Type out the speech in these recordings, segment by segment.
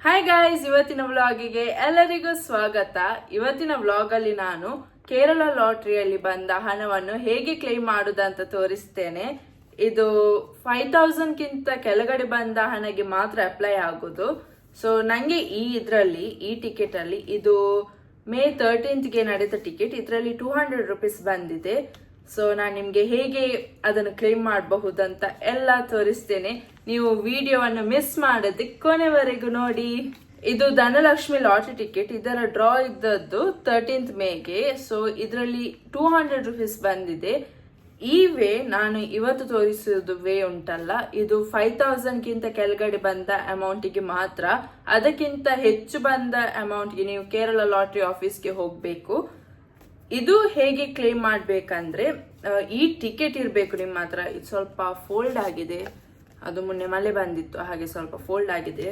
Hi guys, ಇವತ್ತಿನ ವ್ಲಾಗಿಗೆ ಎಲ್ಲರಿಗೂ ಸ್ವಾಗತ. ಇವತ್ತಿನ ವ್ಲಾಗ್ ಅಲ್ಲಿ ನಾನು ಕೇರಳ ಲಾಟರಿಯಲ್ಲಿ ಬಂದ ಹಣವನ್ನು ಹೇಗೆ ಕ್ಲೈಮ್ ಮಾಡುವುದಂತ ತೋರಿಸ್ತೇನೆ. ಇದು 5,000ಕ್ಕಿಂತ ಕೆಳಗಡೆ ಬಂದ ಹಣಗೆ ಮಾತ್ರ ಅಪ್ಲೈ ಆಗೋದು. ಸೊ ನಂಗೆ ಈ ಟಿಕೆಟ್ ಅಲ್ಲಿ ಇದು ಮೇ 13ಗೆ ನಡೆದ ಟಿಕೆಟ್. ಇದರಲ್ಲಿ 200 ರೂಪೀಸ್ ಬಂದಿದೆ. ಸೊ ನಾನು ನಿಮ್ಗೆ ಹೇಗೆ ಅದನ್ನು ಕ್ಲೈಮ್ ಮಾಡಬಹುದಂತ ಎಲ್ಲ ತೋರಿಸ್ತೇನೆ. ನೀವು ವಿಡಿಯೋವನ್ನು ಮಿಸ್ ಮಾಡದೆ ಕೊನೆವರೆಗೂ ನೋಡಿ. ಇದು ಧನಲಕ್ಷ್ಮಿ ಲಾಟರಿ ಟಿಕೆಟ್. ಇದರ ಡ್ರಾ ಇದ್ದದ್ದು 13th ಮೇಗೆ. ಸೊ ಇದರಲ್ಲಿ 200 ರೂಪೀಸ್ ಬಂದಿದೆ. ಈ ವೇ ನಾನು ಇವತ್ತು ತೋರಿಸುವುದು ವೇ ಉಂಟಲ್ಲ, ಇದು 5,000ಕ್ಕಿಂತ ಕೆಳಗಡೆ ಬಂದ ಅಮೌಂಟಿಗೆ ಮಾತ್ರ. ಅದಕ್ಕಿಂತ ಹೆಚ್ಚು ಬಂದ ಅಮೌಂಟ್ಗೆ ನೀವು ಕೇರಳ ಲಾಟರಿ ಆಫೀಸ್ಗೆ ಹೋಗಬೇಕು. ಇದು ಹೇಗೆ ಕ್ಲೇಮ್ ಮಾಡ್ಬೇಕಂದ್ರೆ, ಈ ಟಿಕೆಟ್ ಇರಬೇಕು ನಿಮ್ಮ ಹತ್ರ. ಇದು ಸ್ವಲ್ಪ ಫೋಲ್ಡ್ ಆಗಿದೆ, ಅದು ಮೊನ್ನೆ ಮಳೆ ಬಂದಿತ್ತು ಹಾಗೆ ಸ್ವಲ್ಪ ಫೋಲ್ಡ್ ಆಗಿದೆ.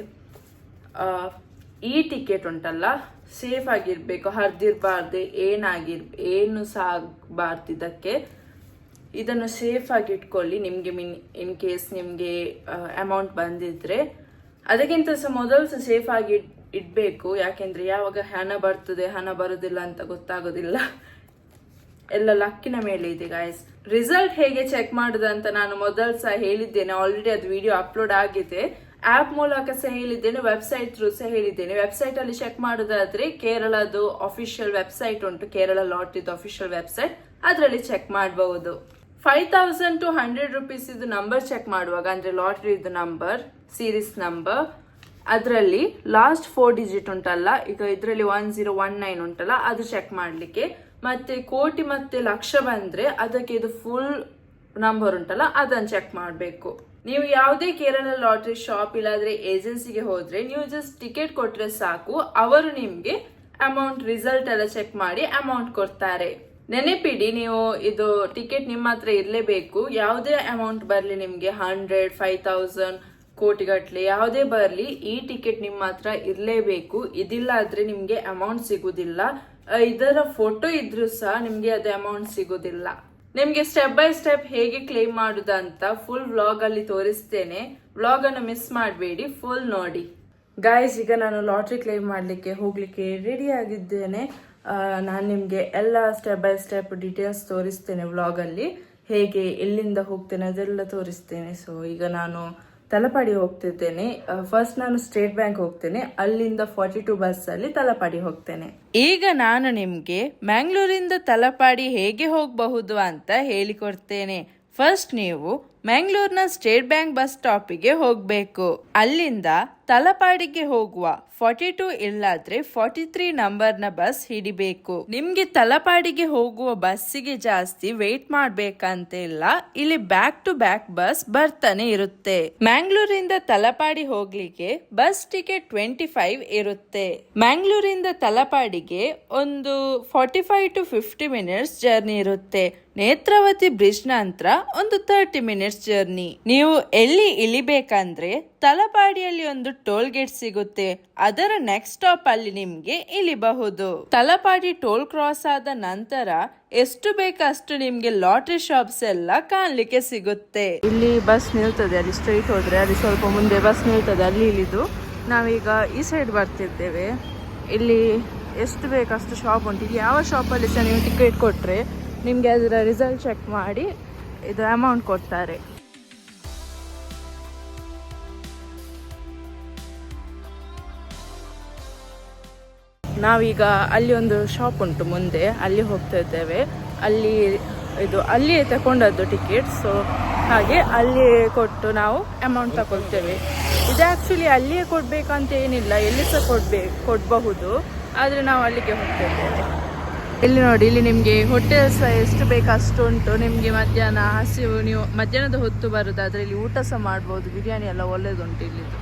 ಈ ಟಿಕೆಟ್ ಉಂಟಲ್ಲ, ಸೇಫ್ ಆಗಿರ್ಬೇಕು, ಹರಿದಿರ್ಬಾರ್ದು, ಏನು ಸಹ ಆಗಬಾರ್ದು. ಇದಕ್ಕೆ ಇದನ್ನು ಸೇಫ್ ಆಗಿ ಇಟ್ಕೊಳ್ಳಿ. ನಿಮ್ಗೆ ಇನ್ ಕೇಸ್ ನಿಮ್ಗೆ ಅಮೌಂಟ್ ಬಂದಿದ್ರೆ ಅದಕ್ಕಿಂತ ಸಹ ಮೊದಲು ಸಹ ಸೇಫ್ ಆಗಿ ಇಡ್ಬೇಕು. ಯಾಕೆಂದ್ರೆ ಯಾವಾಗ ಹಣ ಬರ್ತದೆ ಹಣ ಬರುದಿಲ್ಲ ಅಂತ ಗೊತ್ತಾಗೋದಿಲ್ಲ. ಎಲ್ಲ ಲಕ್ಕಿನ ಮೇಲೆ ಇದೆ ಗಾಯ್ಸ್. ರಿಸಲ್ಟ್ ಹೇಗೆ ಚೆಕ್ ಮಾಡುದಂತ ನಾನು ಮೊದಲು ಸಹ ಹೇಳಿದ್ದೇನೆ. ಆಲ್ರೆಡಿ ಅದು ವಿಡಿಯೋ ಅಪ್ಲೋಡ್ ಆಗಿದೆ. ಆಪ್ ಮೂಲಕ ಸಹ ಹೇಳಿದ್ದೇನೆ, ವೆಬ್ಸೈಟ್ ಥ್ರೂ ಸಹ ಹೇಳಿದ್ದೇನೆ. ವೆಬ್ಸೈಟ್ ಅಲ್ಲಿ ಚೆಕ್ ಮಾಡುದಾದ್ರೆ ಕೇರಳದು ಅಫಿಷಿಯಲ್ ವೆಬ್ಸೈಟ್ ಉಂಟು, ಕೇರಳ ಲಾಟರಿದು ಅಫಿಷಿಯಲ್ ವೆಬ್ಸೈಟ್, ಅದರಲ್ಲಿ ಚೆಕ್ ಮಾಡಬಹುದು. 5,200 ರೂಪೀಸ್ ಇದು ನಂಬರ್ ಚೆಕ್ ಮಾಡುವಾಗ, ಅಂದ್ರೆ ಲಾಟರಿದು ನಂಬರ್, ಸೀರೀಸ್ ನಂಬರ್, ಅದರಲ್ಲಿ ಲಾಸ್ಟ್ 4 ಡಿಜಿಟ್ ಉಂಟಲ್ಲ, ಈಗ ಇದರಲ್ಲಿ 1019 ಉಂಟಲ್ಲ, ಅದು ಚೆಕ್ ಮಾಡ್ಲಿಕ್ಕೆ. ಮತ್ತೆ ಕೋಟಿ ಮತ್ತೆ ಲಕ್ಷ ಬಂದ್ರೆ ಅದಕ್ಕೆ ಇದು ಫುಲ್ ನಂಬರ್ ಉಂಟಲ್ಲ, ಅದನ್ನು ಚೆಕ್ ಮಾಡಬೇಕು. ನೀವು ಯಾವುದೇ ಕೇರಳ ಲಾಟರಿ ಶಾಪ್ ಇಲ್ಲಾದ್ರೆ ಏಜೆನ್ಸಿಗೆ ಹೋದ್ರೆ ನೀವು ಜಸ್ಟ್ ಟಿಕೆಟ್ ಕೊಟ್ರೆ ಸಾಕು, ಅವರು ನಿಮ್ಗೆ ಅಮೌಂಟ್ ರಿಸಲ್ಟ್ ಎಲ್ಲ ಚೆಕ್ ಮಾಡಿ ಅಮೌಂಟ್ ಕೊಡ್ತಾರೆ. ನೆನಪಿಡಿ, ನೀವು ಇದು ಟಿಕೆಟ್ ನಿಮ್ಮ ಹತ್ರ ಇರ್ಲೇಬೇಕು. ಯಾವುದೇ ಅಮೌಂಟ್ ಬರ್ಲಿ ನಿಮ್ಗೆ, 100, 5,000, ಕೋಟಿಗಟ್ಲೆ ಯಾವುದೇ ಬರ್ಲಿ, ಈ ಟಿಕೆಟ್ ನಿಮ್ಮ ಹತ್ರ ಇರ್ಲೇಬೇಕು. ಇದಿಲ್ಲ ಆದ್ರೆ ನಿಮ್ಗೆ ಅಮೌಂಟ್ ಸಿಗುದಿಲ್ಲ. ಇದರ ಫೋಟೋ ಇದ್ರೂ ಸಹ ನಿಮ್ಗೆ ಅದೇ ಅಮೌಂಟ್ ಸಿಗುದಿಲ್ಲ. ನಿಮ್ಗೆ ಸ್ಟೆಪ್ ಬೈ ಸ್ಟೆಪ್ ಹೇಗೆ ಕ್ಲೇಮ್ ಮಾಡುದಂತ ಫುಲ್ ವ್ಲಾಗ್ ಅಲ್ಲಿ ತೋರಿಸ್ತೇನೆ. ವ್ಲಾಗ್ ಅನ್ನು ಮಿಸ್ ಮಾಡಬೇಡಿ, ಫುಲ್ ನೋಡಿ ಗಾಯ್ಸ್. ಈಗ ನಾನು ಲಾಟ್ರಿ ಕ್ಲೇಮ್ ಮಾಡ್ಲಿಕ್ಕೆ ಹೋಗ್ಲಿಕ್ಕೆ ರೆಡಿ ಆಗಿದ್ದೇನೆ. ನಾನು ನಿಮ್ಗೆ ಎಲ್ಲ ಸ್ಟೆಪ್ ಬೈ ಸ್ಟೆಪ್ ಡೀಟೇಲ್ಸ್ ತೋರಿಸ್ತೇನೆ ವ್ಲಾಗ್ ಅಲ್ಲಿ. ಹೇಗೆ ಎಲ್ಲಿಂದ ಹೋಗ್ತೇನೆ ಅದೆಲ್ಲ ತೋರಿಸ್ತೇನೆ. ಸೊ ಈಗ ನಾನು ತಲಪಾಡಿ ಹೋಗ್ತಿದ್ದೇನೆ. ಫಸ್ಟ್ ನಾನು ಸ್ಟೇಟ್ ಬ್ಯಾಂಕ್ ಹೋಗ್ತೇನೆ, ಅಲ್ಲಿಂದ 42 ಬಸ್ ಅಲ್ಲಿ ತಲಪಾಡಿ ಹೋಗ್ತೇನೆ. ಈಗ ನಾನು ನಿಮ್ಗೆ ಮ್ಯಾಂಗ್ಳೂರಿಂದ ತಲಪಾಡಿ ಹೇಗೆ ಹೋಗಬಹುದು ಅಂತ ಹೇಳಿಕೊಡ್ತೇನೆ. ಫಸ್ಟ್ ನೀವು ಮ್ಯಾಂಗ್ಳೂರ್ನ ಸ್ಟೇಟ್ ಬ್ಯಾಂಕ್ ಬಸ್ ಸ್ಟಾಪಿಗೆ ಹೋಗ್ಬೇಕು. ಅಲ್ಲಿಂದ ತಲಪಾಡಿಗೆ ಹೋಗುವ 42 ಇಲ್ಲಾದ್ರೆ 43 ನಂಬರ್ನ ಬಸ್ ಹಿಡಿಬೇಕು. ನಿಮ್ಗೆ ತಲಪಾಡಿಗೆ ಹೋಗುವ ಬಸ್ಸಿಗೆ ಜಾಸ್ತಿ ವೇಟ್ ಮಾಡ್ಬೇಕಂತ ಇಲ್ಲ, ಇಲ್ಲಿ ಬ್ಯಾಕ್ ಟು ಬ್ಯಾಕ್ ಬಸ್ ಬರ್ತಾನೆ ಇರುತ್ತೆ. ಮ್ಯಾಂಗ್ಳೂರಿಂದ ತಲಪಾಡಿ ಹೋಗ್ಲಿಕ್ಕೆ ಬಸ್ ಟಿಕೆಟ್ 25 ಇರುತ್ತೆ. ಮ್ಯಾಂಗ್ಳೂರಿಂದ ತಲಪಾಡಿಗೆ ಒಂದು 45 to 50 ಮಿನಿಟ್ಸ್ ಜರ್ನಿ ಇರುತ್ತೆ. ನೇತ್ರಾವತಿ ಬ್ರಿಡ್ಜ್ ನಂತರ ಒಂದು 30 ಮಿನಿಟ್ಸ್ ಜರ್ನಿ. ನೀವು ಎಲ್ಲಿ ಇಳಿಬೇಕಂದ್ರೆ ತಲಪಾಡಿಯಲ್ಲಿ ಒಂದು ಟೋಲ್ ಗೇಟ್ ಸಿಗುತ್ತೆ, ಅದರ ನೆಕ್ಸ್ಟ್ ಸ್ಟಾಪ್ ಅಲ್ಲಿ ನಿಮ್ಗೆ ಇಳಿಬಹುದು. ತಲಪಾಡಿ ಟೋಲ್ ಕ್ರಾಸ್ ಆದ ನಂತರ ಎಷ್ಟು ಬೇಕಷ್ಟು ನಿಮ್ಗೆ ಲಾಟರಿ ಶಾಪ್ಸ್ ಎಲ್ಲ ಕಾಣ್ಲಿಕ್ಕೆ ಸಿಗುತ್ತೆ. ಇಲ್ಲಿ ಬಸ್ ನಿಲ್ತದೆ, ಅಲ್ಲಿ ಸ್ಟ್ರೈಟ್ ಹೋದ್ರೆ ಅಲ್ಲಿ ಸ್ವಲ್ಪ ಮುಂದೆ ಬಸ್ ನಿಲ್ತದೆ, ಅಲ್ಲಿ ಇಳಿದು ನಾವೀಗ ಈ ಸೈಡ್ ಬರ್ತಿದ್ದೇವೆ. ಇಲ್ಲಿ ಎಷ್ಟು ಬೇಕಷ್ಟು ಶಾಪ್ ಉಂಟು. ಇಲ್ಲಿ ಯಾವ ಶಾಪಲ್ಲಿ ಸಹ ನೀವು ಟಿಕೆಟ್ ಕೊಟ್ರೆ ನಿಮ್ಗೆ ಅದರ ರಿಸಲ್ಟ್ ಚೆಕ್ ಮಾಡಿ ಇದು ಅಮೌಂಟ್ ಕೊಡ್ತಾರೆ. ನಾವೀಗ ಅಲ್ಲಿ ಒಂದು ಶಾಪ್ ಉಂಟು ಮುಂದೆ, ಅಲ್ಲಿ ಹೋಗ್ತಾ ಇದ್ದೇವೆ. ಅಲ್ಲಿಯೇ ತಗೊಂಡದ್ದು ಟಿಕೆಟ್. ಸೊ ಹಾಗೆ ಅಲ್ಲಿ ಕೊಟ್ಟು ನಾವು ಅಮೌಂಟ್ ತಗೊಳ್ತೇವೆ. ಇದು ಆ್ಯಕ್ಚುಲಿ ಅಲ್ಲಿಯೇ ಕೊಡ್ಬೇಕಂತ ಏನಿಲ್ಲ, ಎಲ್ಲಿ ಸಹ ಕೊಡಬಹುದು, ಆದರೆ ನಾವು ಅಲ್ಲಿಗೆ ಹೋಗ್ತಾ ಇದ್ದೇವೆ. ಇಲ್ಲಿ ನೋಡಿ, ಇಲ್ಲಿ ನಿಮಗೆ ಹೋಟೆಲ್ ಸಹ ಎಷ್ಟು ಬೇಕು ಅಷ್ಟು ಉಂಟು. ನಿಮಗೆ ಮಧ್ಯಾಹ್ನ ಹಸಿವು, ನೀವು ಮಧ್ಯಾಹ್ನದ ಹೊತ್ತು ಬರೋದಾದ್ರೆ ಇಲ್ಲಿ ಊಟ ಸಹ ಮಾಡ್ಬೋದು. ಬಿರಿಯಾನಿ ಎಲ್ಲ ಒಳ್ಳೇದುಂಟು ಇಲ್ಲಿದು.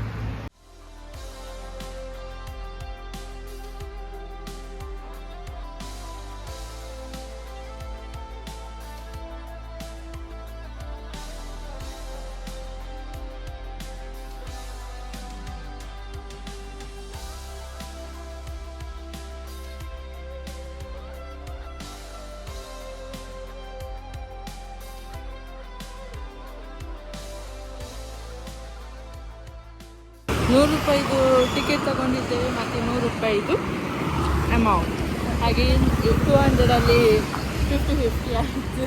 ₹100 ಟಿಕೆಟ್ ತಗೊಂಡಿದ್ದೇವೆ ಮತ್ತು ₹100 ಅಮೌಂಟ್. ಹಾಗೆ 200 50 ಆಯಿತು.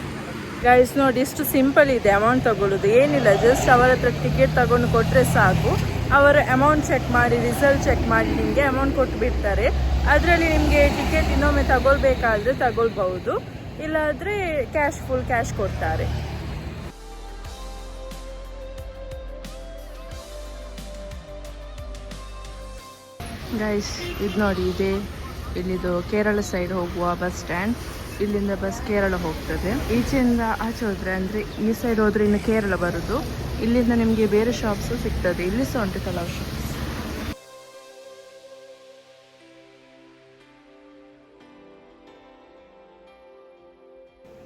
ಗೈಸ್ ನೋಡಿ, ಇಷ್ಟು ಸಿಂಪಲ್ ಇದೆ ಅಮೌಂಟ್ ತಗೊಳ್ಳೋದು. ಏನಿಲ್ಲ, ಜಸ್ಟ್ ಅವರ ಹತ್ರ ಟಿಕೆಟ್ ತಗೊಂಡು ಕೊಟ್ಟರೆ ಸಾಕು. ಅವರು ಅಮೌಂಟ್ ಚೆಕ್ ಮಾಡಿ, ರಿಸಲ್ಟ್ ಚೆಕ್ ಮಾಡಿ ನಿಮಗೆ ಅಮೌಂಟ್ ಕೊಟ್ಟು ಬಿಡ್ತಾರೆ. ಅದರಲ್ಲಿ ನಿಮಗೆ ಟಿಕೆಟ್ ಇನ್ನೊಮ್ಮೆ ತಗೊಳ್ಬೇಕಾದ್ರೆ ತಗೊಳ್ಬಹುದು, ಇಲ್ಲಾದರೆ ಫುಲ್ ಕ್ಯಾಶ್ ಕೊಡ್ತಾರೆ. ಗೈಸ್ ಇದು ನೋಡಿ, ಇಲ್ಲಿದು ಕೇರಳ ಸೈಡ್ ಹೋಗುವ ಬಸ್ ಸ್ಟ್ಯಾಂಡ್. ಇಲ್ಲಿಂದ ಬಸ್ ಕೇರಳ ಹೋಗ್ತದೆ. ಈಚೆಯಿಂದ ಆಚೆ ಹೋದರೆ, ಅಂದರೆ ಈ ಸೈಡ್ ಹೋದರೆ ಇನ್ನು ಕೇರಳ ಬರೋದು. ಇಲ್ಲಿಂದ ನಿಮಗೆ ಬೇರೆ ಶಾಪ್ಸು ಸಿಗ್ತದೆ. ಇಲ್ಲಿ ಸಹ ಉಂಟು ಕೆಲವು ಶಾಪ್ಸ್.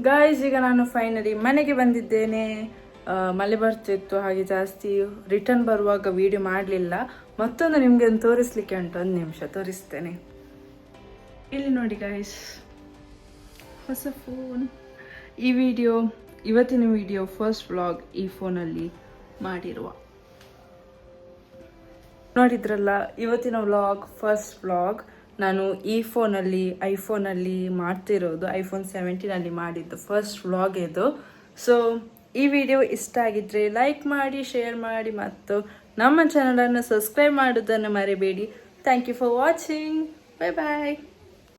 ಗಾಯ್ಸ್, ಈಗ ನಾನು ಫೈನಲಿ ಮನೆಗೆ ಬಂದಿದ್ದೇನೆ. ಮಳೆ ಬರ್ತಿತ್ತು, ಹಾಗೆ ಜಾಸ್ತಿ ರಿಟರ್ನ್ ಬರುವಾಗ ವಿಡಿಯೋ ಮಾಡಲಿಲ್ಲ. ಮತ್ತೊಂದು ನಿಮಗೆ ಒಂದು ತೋರಿಸ್ಲಿಕ್ಕೆ ಉಂಟು, 1 ನಿಮಿಷ ತೋರಿಸ್ತೇನೆ. ಇಲ್ಲಿ ನೋಡಿ ಗಾಯ್ಸ್, ಹೊಸ ಫೋನ್. ಇವತ್ತಿನ ವಿಡಿಯೋ ಫಸ್ಟ್ ವ್ಲಾಗ್ ಈ ಫೋನಲ್ಲಿ ಮಾಡಿರುವ. ನೋಡಿದ್ರಲ್ಲ, ಇವತ್ತಿನ ವ್ಲಾಗ್ ಫಸ್ಟ್ ವ್ಲಾಗ್ ನಾನು ಈ ಐಫೋನಲ್ಲಿ ಮಾಡ್ತಿರೋದು. iPhone 17 ಮಾಡಿದ್ದು ಫಸ್ಟ್ ವ್ಲಾಗ್ ಇದು. ಸೊ ಈ ವಿಡಿಯೋ ಇಷ್ಟ ಆಗಿದ್ರೆ ಲೈಕ್ ಮಾಡಿ, ಶೇರ್ ಮಾಡಿ ಮತ್ತು ನಮ್ಮ ಚಾನಲನ್ನು ಸಬ್ಸ್ಕ್ರೈಬ್ ಮಾಡೋದನ್ನು ಮರಿಬೇಡಿ. Thank you for watching. Bye bye.